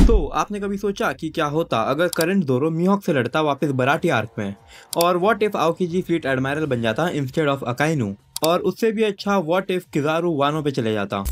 तो आपने कभी सोचा कि क्या होता अगर करंट ज़ोरो मीहॉक से लड़ता वापस बराटी आर्क में, और व्हाट इफ आओकीजी फ्लीट एडमायरल बन जाता इंस्टेड ऑफ अकाइनू, और उससे भी अच्छा व्हाट इफ किज़ारू वानो पे चले जाता।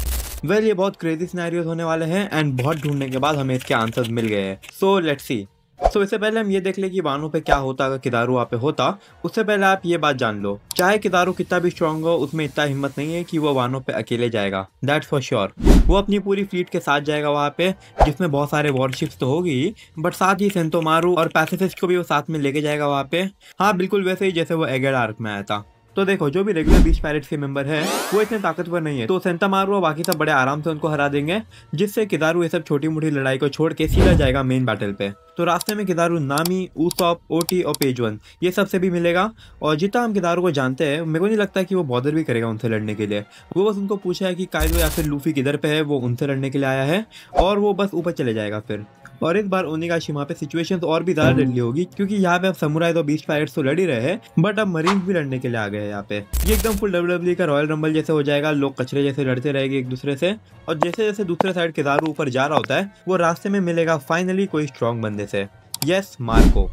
वेल ये बहुत क्रेजी सिनेरियोज होने वाले हैं एंड बहुत ढूंढने के बाद हमें इसके आंसर्स मिल गए हैं। So let's see. इससे पहले हम ये देख ले कि वानो पे क्या होता अगर किदारू वहाँ पे होता। उससे पहले आप ये बात जान लो, चाहे किदारू कितना भी स्ट्रांग हो, उसमें इतना हिम्मत नहीं है कि वो वानो पे अकेले जाएगा। That's for sure. वो अपनी पूरी फ्लीट के साथ जाएगा वहाँ पे, जिसमें बहुत सारे वॉरशिप्स तो होगी, बट साथ ही सेंटोमारू और पैसिफिस्ट को भी वो साथ में लेके जाएगा वहाँ पे। हाँ, बिल्कुल वैसे ही जैसे वो एगेड आर्क में आया था। तो देखो, जो भी रेगुलर बीच पायरेट्स के मेंबर है वो इतने ताकतवर नहीं है, तो सेंटोमारू और बाकी सब बड़े आराम से उनको हरा देंगे, जिससे किदारू ये सब छोटी मोटी लड़ाई को छोड़ के सीधा जाएगा मेन बैटल पे। तो रास्ते में किदारू नामी, उसॉप, ओटी और पेजवन ये सब से भी मिलेगा। और जितना हम किदारू को जानते हैं, मेरे को नहीं लगता कि वो बॉदर भी करेगा उनसे लड़ने के लिए। वो बस उनको पूछा है कि काइडो या फिर लूफी किधर पे है, वो उनसे लड़ने के लिए आया है, और वो बस ऊपर चले जाएगा फिर। और इस बार ओनिगाशिमा पे सिचुएशन और भी ज्यादा डेडली होगी, क्योंकि यहाँ पे अब समुराई तो बीच पायरेट्स तो लड़ ही रहे हैं, बट अब मरीन भी लड़ने के लिए आ गए हैं यहाँ पे। ये एकदम फुल WWE का रॉयल रंबल जैसे हो जाएगा, लोग कचरे जैसे लड़ते रहेंगे एक दूसरे से। और जैसे जैसे दूसरे साइड किदारू ऊपर जा रहा होता है, वो रास्ते में मिलेगा फाइनली कोई स्ट्रॉन्ग बंदे से। Yes, Marco.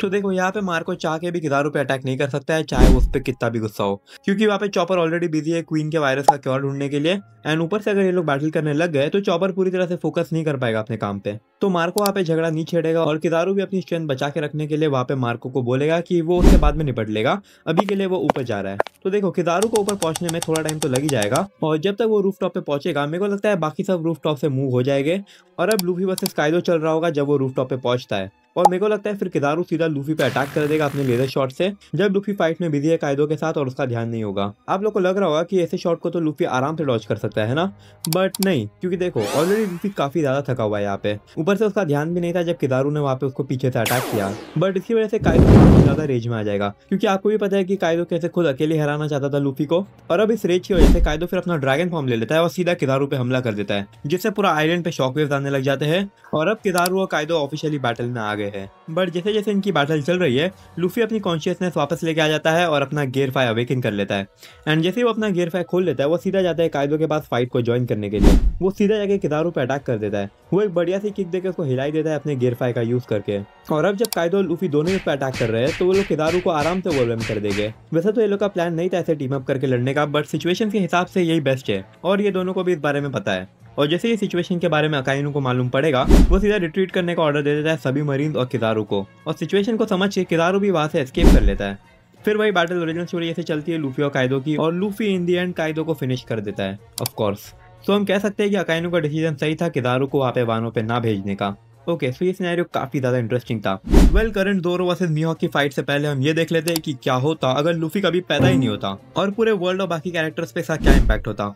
तो देखो, यहाँ पे मार्को चाह के भी किदारू पे अटैक नहीं कर सकता है, चाहे वो उस पर कितना भी गुस्सा हो, क्योंकि वहाँ पे चॉपर ऑलरेडी बिजी है क्वीन के वायरस का क्योर ढूंढने के लिए। एंड ऊपर से अगर ये लोग बैटल करने लग गए तो चॉपर पूरी तरह से फोकस नहीं कर पाएगा अपने काम पे। तो मार्को वहाँ पे झगड़ा नहीं छेड़ेगा, और किदारू भी अपनी स्ट्रेंथ बचा के रखने के लिए वहाँ पे मार्को को बोलेगा कि वो उसके बाद में निपट लेगा, अभी के लिए वो ऊपर जा रहा है। तो देखो, किदारू को ऊपर पहुंचने में थोड़ा टाइम तो लग ही जाएगा, और जब तक वो रूफ टॉप पे पहुंचेगा, मेरे को लगता है बाकी सब रूफ टॉप से मूव हो जाएंगे। और अब लूफी वर्सेस काइडो चल रहा होगा जब वो रूफ टॉप पे पहुंचता है, और मेरे को लगता है फिर किदारू सीधा लूफी पे अटैक कर देगा अपने लेजर शॉट से, जब लूफी फाइट में बिजी है काइडो के साथ और उसका ध्यान नहीं होगा। आप लोग को लग रहा होगा कि ऐसे शॉट को तो लूफी आराम से डॉज कर सकता है ना, बट नहीं, क्योंकि देखो ऑलरेडी लूफी काफी ज्यादा थका हुआ है यहाँ पे, ऊपर से उसका ध्यान भी नहीं था जब किदारू ने वहाँ पे उसको पीछे से अटैक किया। बट इसकी वजह से काइडो काफी ज्यादा रेज में आ जाएगा, क्योंकि आपको भी पता है कि काइडो कैसे खुद अकेले हराना चाहता था लूफी को। और अब इस रेज की वजह से काइडो फिर अपना ड्रैगन फॉर्म ले लेता है और सीधा किदारू पे हमला कर देता है, जिससे पूरा आइलैंड पे शॉकवेव्स आने लग जाते हैं। और अब किदारू और काइडो ऑफिशियली बैटल में आ गए हैं। बट जैसे जैसे इनकी बैटल चल रही है, लूफी अपनी कॉन्शियसनेस वापस लेके आ जाता है और अपना गियर 5 अवेकन कर लेता है। एंड जैसे वो अपना गियर 5 खोल लेता है, वो सीधा जाता है काइडो के पास फाइट को ज्वाइन करने के लिए। वो सीधा जाके किदारू पे अटैक कर देता है। वो एक बढ़िया सी किक देकर उसको हिलाई देता है अपने गियर 5 का यूज करके। और अब जब काइडो और लूफी दोनों पे अटैक कर रहे हैं, तो वो लोग किदारू को आराम से ओवरवेल्म कर देंगे। वैसे तो ये लोग का प्लान नहीं था ऐसे टीम अप करके लड़ने का, बट सिचुएशन के हिसाब से यही बेस्ट है, और ये दोनों को भी इस बारे में पता है। और जैसे ये सिचुएशन के बारे में अकाइनू को मालूम पड़ेगा, वो सीधा रिट्रीट करने का ऑर्डर दे देता है सभी मरीन्स और किदारू को, और सिचुएशन को समझ के किदारू भी वहां से एस्केप कर लेता है। फिर वही बैटल ओरिजिनल स्टोरी ऐसे चलती है लूफी और काइडो की, और Luffy in the and Kaido को फिनिश कर देता है ऑफ कोर्स। तो हम कह सकते हैं कि अकाइनू का डिसीजन सही था किदारू को वहाँ पे वानो पे ना भेजने का। ओके, सो ये सिनेरियो काफी ज्यादा इंटरेस्टिंग था। वेल, करंट ज़ोरो वर्सेस मीहॉक की फाइट से पहले हम ये देख लेते हैं कि क्या होता अगर लूफी कभी पैदा ही नहीं होता, और पूरे वर्ल्ड और बाकी कैरेक्टर्स पे इसका क्या इम्पैक्ट होता।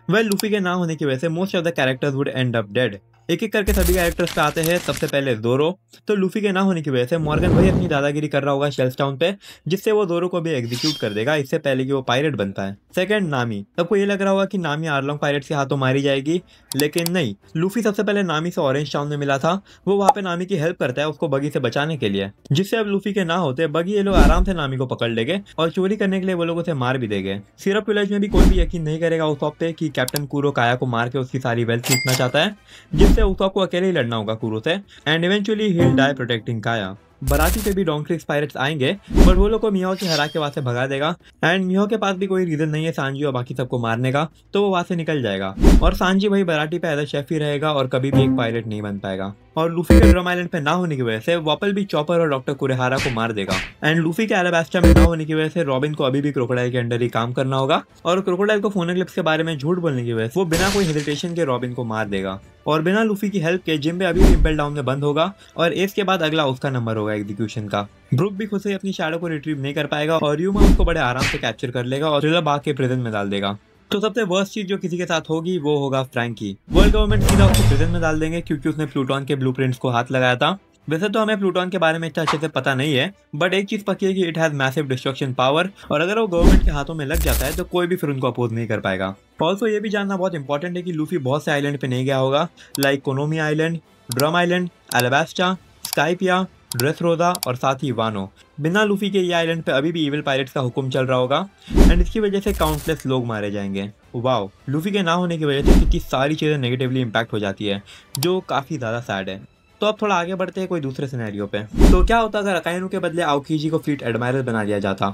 वेल, लूफी के ना होने की वजह से most of the characters would and up dead. एक एक करके सभी कैरेक्टर्स पे आते हैं। सबसे पहले ज़ोरो। तो लूफी के ना होने की वजह से मॉर्गन भाई अपनी दादागिरी कर रहा होगा शेल्स टाउन पे, जिससे वो ज़ोरो को भी एग्जीक्यूट कर देगा इससे पहले कि वो पायरेट बनता है। सेकंड, नामी। सबको ये लग रहा होगा कि नामी आर्लोंग पायरेट्स के हाथों मारी जाएगी, लेकिन नहीं। लूफी सबसे पहले नामी से ऑरेंज टाउन में मिला था। वो वहाँ पे नामी की हेल्प करता है उसको बगी से बचाने के लिए, जिससे अब लूफी के ना होते बगी ये लोग आराम से नामी को पकड़ लेंगे और चोरी करने के लिए वो लोग उसे मार भी देंगे। सिरप विलेज में भी कोई भी यकीन नहीं करेगा उसॉप पे कि कैप्टन कूरो काया को मार के उसकी सारी वेल्थ लूटना चाहता है, जिससे उसॉप को अकेले ही लड़ना होगा कूरो से, and eventually he will die protecting काया। बराती पे भी डोंक्रिक्स पायरेट्स आएंगे, बट वो लोग को मियाओ के हरा के वहां से भगा देगा। एंड मियाओ के पास भी कोई रीजन नहीं है सांजी और बाकी सबको मारने का, तो वो वहां से निकल जाएगा। और सांजी भाई बराती पे एज अ शेफ ही रहेगा और कभी भी एक पायरेट नहीं बन पाएगा। और लूफी के ड्रम आइलैंड पे ना होने की वजह से वॉपल भी चॉपर और डॉक्टर कुरेहारा को मार देगा। एंड लूफी के अलाबास्टा में ना होने की वजह से रॉबिन को अभी भी क्रोकोडाइल के अंडर ही काम करना होगा, और क्रोकोडाइल को फोनोक्लिप्स के बारे में झूठ बोलने की वजह से वो बिना कोई हेजिटेशन के रॉबिन को मार देगा। और बिना लूफी की हेल्प के जिम्बे अभी भी इम्पेल डाउन में बंद होगा, और एस के बाद अगला उसका नंबर होगा एग्जीक्यूशन का। ब्रुक भी खुद से अपनी शैडो को रिट्रीव नहीं कर पाएगा, और यूमा उसको बड़े आराम से कैप्चर कर लेगा और थ्रिलर बाग के प्रिजन में डाल देगा। तो सबसे वर्स्ट चीज जो किसी के साथ होगी वो होगा फ्रैंकी। वर्ल्ड गवर्नमेंट सीधा उसको प्रिजन में डाल देंगे, क्योंकि उसने प्लूटॉन के ब्लूप्रिंट्स को हाथ लगाया था। वैसे तो हमें प्लूटॉन के बारे में इतना अच्छे से पता नहीं है, बट एक चीज पक्की है कि it has massive destruction power, और अगर वो गवर्नमेंट के हाथों में लग जाता है तो कोई भी फिर उनको अपोज नहीं कर पाएगा। ऑल्सो ये भी जानना बहुत इंपॉर्टेंट है कि लूफी बहुत से आइलैंड पे नहीं गया होगा, लाइक कोनोमी आइलैंड, ड्रम आइलैंड, अलाबास्टा, स्काइपिया, ड्रेसरोदा और साथ ही वानो। बिना लूफी के ये आइलैंड पे अभी भी इविल पायरेट्स का हुक्म चल रहा होगा, एंड इसकी वजह से काउंटलेस लोग मारे जाएंगे। वाओ, लूफी के ना होने की वजह से कितनी सारी चीज़ें नेगेटिवली इम्पैक्ट हो जाती है, जो काफ़ी ज़्यादा सैड है। तो अब थोड़ा आगे बढ़ते हैं कोई दूसरे सिनेरियो पे। तो क्या होता अगर अकाइनू के बदले आओकीजी को फ्लीट एडमायरल बना दिया जाता?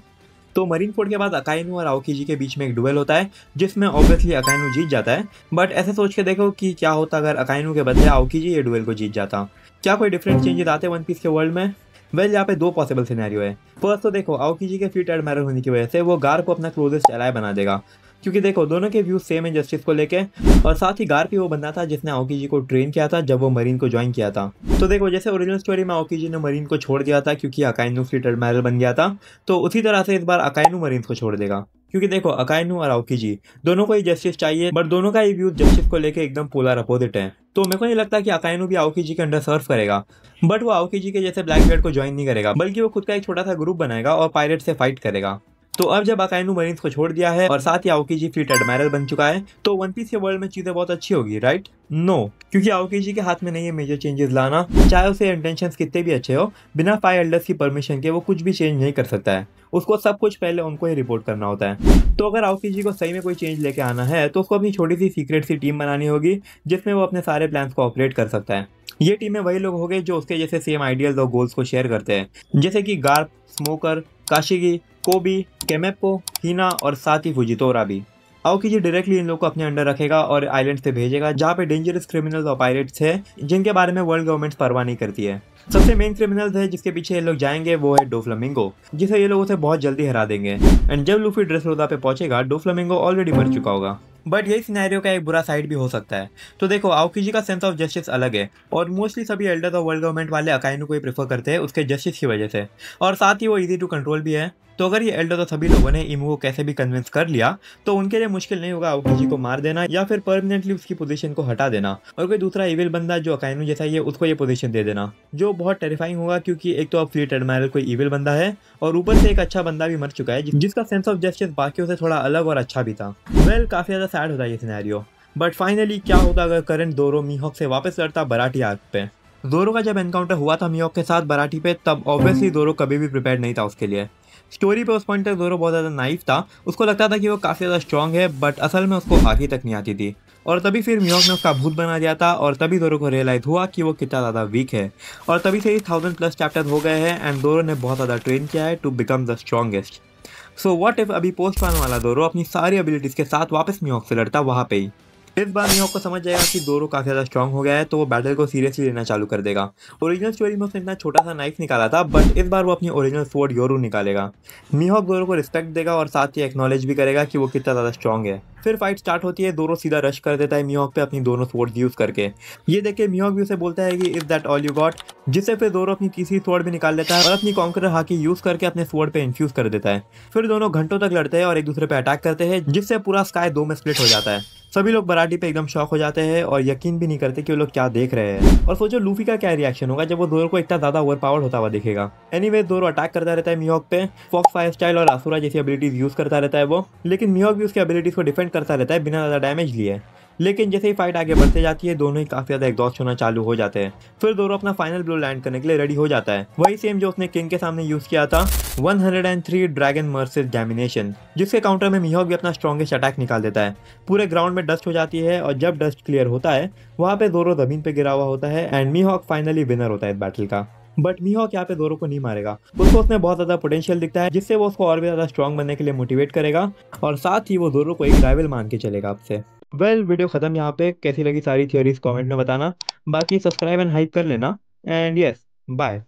तो मरीन फोर्ड के बाद अकाइनू और आओकीजी के बीच में एक डुएल होता है, जिसमें ऑब्वियसली अकाइनू जीत जाता है। बट ऐसे सोच के देखो कि क्या होता अगर अकाइनू के बदले आओकीजी ये डुएल को जीत जाता। क्या कोई डिफरेंट चेंजेस आते वन पीस के वर्ल्ड में? वेल, यहाँ पे दो पॉसिबल सिनेरियो है। फर्स्ट तो देखो, आओकीजी के फ्लीट एडमायरल होने की वजह से वो गार को अपना क्लोजेस्ट एलाय बना देगा, क्योंकि देखो दोनों के व्यूज सेम है जस्टिस को लेके। और साथ ही गार भी वो बंदा था जिसने आओकीजी को ट्रेन किया था जब वो मरीन को ज्वाइन किया था। तो देखो, जैसे ओरिजिनल स्टोरी में आओकीजी ने मरीन को छोड़ दिया था क्योंकि अकाइनू फ्लीट एडमायरल बन गया था, तो उसी तरह से इस बार अकाइनू मरीन को छोड़ देगा। क्योंकि देखो, अकाइनू और आओकीजी दोनों को ही जस्टिस चाहिए, बट दोनों का ही व्यूज जस्टिस को लेके एकदम पोलर अपोजिट है। तो मेरे को नहीं लगता कि अकाइनू भी आओकीजी के अंडर सर्व करेगा, बट वो आओकीजी के जैसे ब्लैक बेल्ट को ज्वाइन नहीं करेगा, बल्कि वो खुद का एक छोटा सा ग्रुप बनाएगा और पायरेट से फाइट करेगा। तो अब जब अकाइनू मरीन्स को छोड़ दिया है और साथ ही आओकीजी फ्लीट एडमायरल बन चुका है, तो वन पीस के वर्ल्ड में चीजें बहुत अच्छी होगी, राइट? नो, क्योंकि आओकीजी के हाथ में नहीं है मेजर चेंजेस लाना। चाहे उसे इंटेंशंस कितने भी अच्छे हो, बिना 5 एल्डर्स की परमिशन के वो कुछ भी चेंज नहीं कर सकता है। उसको सब कुछ पहले उनको ही रिपोर्ट करना होता है। तो अगर आओकीजी को सही में कोई चेंज लेके आना है, तो उसको अपनी छोटी सी सीक्रेट सी टीम बनानी होगी, जिसमें वो अपने सारे प्लान्स को ऑपरेट कर सकता है। ये टीम में वही लोग होंगे जो उसके जैसे सेम आइडियल्स और गोल्स को शेयर करते हैं, जैसे कि गार्प, स्मोकर, काशिगी, कोबी, केमेप्पो, हिना और साथ ही फुजितोरा भी। आओकीजी डायरेक्टली इन लोग को अपने अंडर रखेगा और आइलैंड से भेजेगा जहाँ पे डेंजरस क्रिमिनल्स और पायरेट्स है, जिनके बारे में वर्ल्ड गवर्नमेंट परवाह नहीं करती है। सबसे मेन क्रिमिनल्स है जिसके पीछे ये लोग जाएंगे वो है डोफ्लामिंगो, जिसे ये लोग उसे बहुत जल्दी हरा देंगे। एंड जब लूफी ड्रेसरोदा पे पहुंचेगा, डोफ्लामिंगो ऑलरेडी मर चुका होगा। बट यही सिनेरियो का एक बुरा साइड भी हो सकता है। तो देखो, आओकीजी का सेंस ऑफ जस्टिस अलग है और मोस्टली सभी एल्डर्स और वर्ल्ड गवर्नमेंट वाले अकाइनू को ही प्रेफर करते हैं उसके जस्टिस की वजह से, और साथ ही वो इजी टू कंट्रोल भी है। तो अगर ये एल्डर तो सभी लोगों ने इमू को कैसे भी कन्विंस कर लिया, तो उनके लिए मुश्किल नहीं होगा आओकीजी को मार देना या फिर परमानेंटली उसकी पोजीशन को हटा देना और कोई दूसरा इविल बंदा जो अकाइनू जैसा ही है उसको ये पोजीशन दे देना, जो बहुत टेरिफाइंग होगा। क्योंकि एक तो अब फ्लीट एडमायरल कोई इविल बंदा है और ऊपर से एक अच्छा बंदा भी मर चुका है जिसका सेंस ऑफ जस्टिस बाकियों से थोड़ा अलग और अच्छा भी था। वेल, काफी ज्यादा सैड होता है ये सिनेरियो। बट फाइनली क्या होता अगर करंट जोरो मीहॉक से वापस लड़ता बराटी आर्क पे? जोरो का जब एनकाउंटर हुआ था मीहॉक के साथ बराटी पे, तब ऑब्वियसली जोरो कभी भी प्रिपेयर नहीं था उसके लिए। स्टोरी पे उस पॉइंट तक जोरो बहुत ज़्यादा नाइफ था, उसको लगता था कि वो काफ़ी ज़्यादा स्ट्रांग है, बट असल में उसको आगे तक नहीं आती थी। और तभी फिर मीहॉक ने उसका भूत बना दिया था और तभी जोरो को रियलाइज हुआ कि वो कितना ज़्यादा वीक है। और तभी से ही 1000+ चैप्टर हो गए हैं एंड जोरो ने बहुत ज़्यादा ट्रेन किया है to become the strongest. So what if अभी पोस्ट पान वाला जोरो अपनी सारी एबिलिटीज़ के साथ वापस मीहॉक से लड़ता वहाँ पे ही? इस बार मीहॉक को समझ जाएगा कि जोरो काफी ज्यादा स्ट्रांग हो गया है, तो वो बैटल को सीरियसली लेना चालू कर देगा। ओरिजिनल स्टोरी में उसने इतना छोटा सा नाइफ निकाला था, बट इस बार वो अपनी ओरिजिनल स्वॉर्ड योरू निकालेगा। मीहॉक जोरो को रिस्पेक्ट देगा और साथ ही एक्नॉलेज भी करेगा कि वो कितना ज्यादा स्ट्रांग है। फिर फाइट स्टार्ट होती है, जोरो सीधा रश कर देता है मीहॉक पे अपनी दोनों स्वॉर्ड यूज करके। ये देख के मीहॉक भी उसे बोलता है कि is that all you got, जिससे फिर जोरो अपनी तीसरी स्वॉर्ड भी निकाल लेता है और अपनी कॉन्करर हाकी यूज करके अपने स्वॉर्ड पे इन्फ्यूज कर देता है। फिर दोनों घंटों तक लड़ते हैं और एक दूसरे पे अटैक करते हैं, जिससे पूरा स्काई 2 में स्प्लिट हो जाता है। सभी लोग बराटी पे एकदम शॉक हो जाते हैं और यकीन भी नहीं करते कि वो लोग क्या देख रहे हैं। और सोचो लूफी का क्या रिएक्शन होगा जब वो जोरो को इतना ज्यादा ओवरपावर्ड होता हुआ दिखेगा। एनीवे, जोरो अटैक करता रहता है मीहॉक पे, फॉक्स फायर स्टाइल और असुरा जैसी एबिलिटीज यूज करता रहता है वो, लेकिन मीहॉक भी उसकी एबिलिटीज को डिफेंड करता रहता है बिना ज्यादा डैमेज लिए। लेकिन जैसे ही फाइट आगे बढ़ते जाती है, दोनों ही काफी ज्यादा एग्जॉस्ट होना चालू हो जाते हैं। फिर जोरो अपना फाइनल ब्लो लैंड करने के लिए रेडी हो जाता है, वही सेम जो उसने किंग के सामने यूज किया था, 103 ड्रैगन मर्सिस डैमिनेशन, जिसके काउंटर में मीहॉक भी अपना स्ट्रॉन्गेस्ट अटैक निकाल देता है। पूरे ग्राउंड में डस्ट हो जाती है और जब डस्ट क्लियर होता है, वहाँ पे जोरो जमीन पे गिरा हुआ होता है एंड मीहॉक फाइनली विनर होता है इस बैटल का। बट मीहॉक यहाँ पे जोरो को नहीं मारेगा, उसको उसमें बहुत ज्यादा पोटेंशियल दिखता है, जिससे वो उसको और भी ज्यादा स्ट्रॉन्ग बनने के लिए मोटिवेट करेगा और साथ ही वो जोरो को एक राइवल मान के चलेगा आपसे। वेल, वीडियो खत्म यहाँ पे। कैसी लगी सारी थ्योरीज कमेंट में बताना, बाकी सब्सक्राइब एंड हाइप कर लेना एंड यस, बाय।